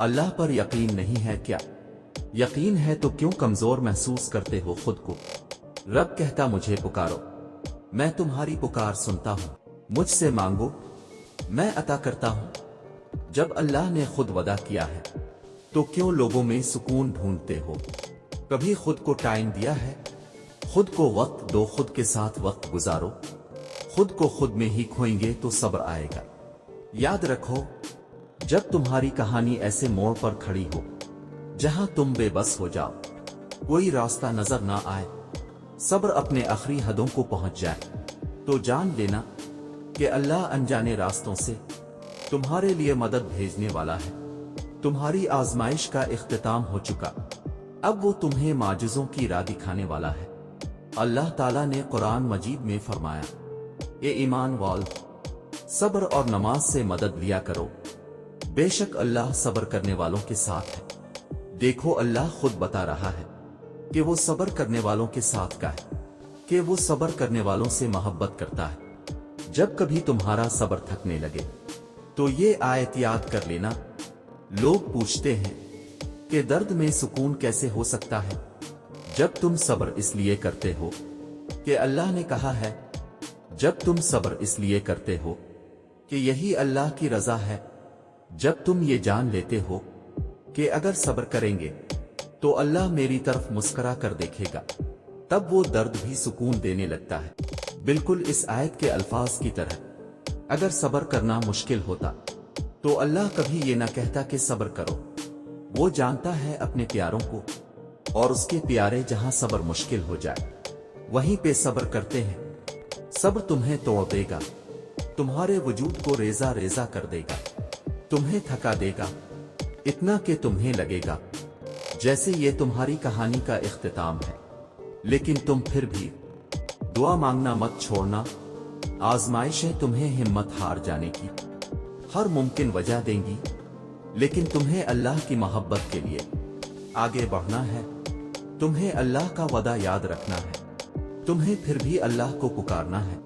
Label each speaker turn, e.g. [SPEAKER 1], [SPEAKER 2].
[SPEAKER 1] अल्लाह पर यकीन नहीं है क्या? यकीन है तो क्यों कमजोर महसूस करते हो खुद को? रब कहता मुझे पुकारो, मैं तुम्हारी पुकार सुनता हूं। मुझसे मांगो, मैं अता करता हूं। जब अल्लाह ने खुद वदा किया है तो क्यों लोगों में सुकून ढूंढते हो? कभी खुद को टाइम दिया है? खुद को वक्त दो, खुद के साथ वक्त गुजारो। खुद को खुद में ही खोएंगे तो सब्र आएगा। याद रखो, जब तुम्हारी कहानी ऐसे मोड़ पर खड़ी हो जहां तुम बेबस हो जाओ, कोई रास्ता नजर ना आए, सब्र अपने आखिरी हदों को पहुंच जाए, तो जान लेना कि अल्लाह अनजाने रास्तों से तुम्हारे लिए मदद भेजने वाला है। तुम्हारी आजमाइश का इख्तिताम हो चुका, अब वो तुम्हें माजिज़ों की राह दिखाने वाला है। अल्लाह ताला ने कुरान मजीद में फरमाया, ये ईमान वाल, सब्र और नमाज से मदद लिया करो, बेशक अल्लाह सब्र करने वालों के साथ है। देखो, अल्लाह खुद बता रहा है कि वो सब्र करने वालों के साथ का है, कि वो सब्र करने वालों से मोहब्बत करता है। जब कभी तुम्हारा सब्र थकने लगे तो ये आयत याद कर लेना। लोग पूछते हैं कि दर्द में सुकून कैसे हो सकता है? जब तुम सब्र इसलिए करते हो कि अल्लाह ने कहा है, जब तुम सब्र इसलिए करते हो कि यही अल्लाह की रजा है, जब तुम ये जान लेते हो कि अगर सब्र करेंगे तो अल्लाह मेरी तरफ मुस्कुरा कर देखेगा, तब वो दर्द भी सुकून देने लगता है। बिल्कुल इस आयत के अल्फाज की तरह, अगर सब्र करना मुश्किल होता तो अल्लाह कभी ये ना कहता कि सब्र करो। वो जानता है अपने प्यारों को, और उसके प्यारे जहां सब्र मुश्किल हो जाए वहीं पे सब्र करते हैं। सब्र तुम्हें तोड़ देगा, तुम्हारे वजूद को रेजा रेजा कर देगा, तुम्हें थका देगा, इतना कि तुम्हें लगेगा जैसे ये तुम्हारी कहानी का इख्तिताम है। लेकिन तुम फिर भी दुआ मांगना मत छोड़ना। आजमाइशें तुम्हें हिम्मत हार जाने की हर मुमकिन वजह देंगी, लेकिन तुम्हें अल्लाह की मोहब्बत के लिए आगे बढ़ना है। तुम्हें अल्लाह का वदा याद रखना है, तुम्हें फिर भी अल्लाह को पुकारना है।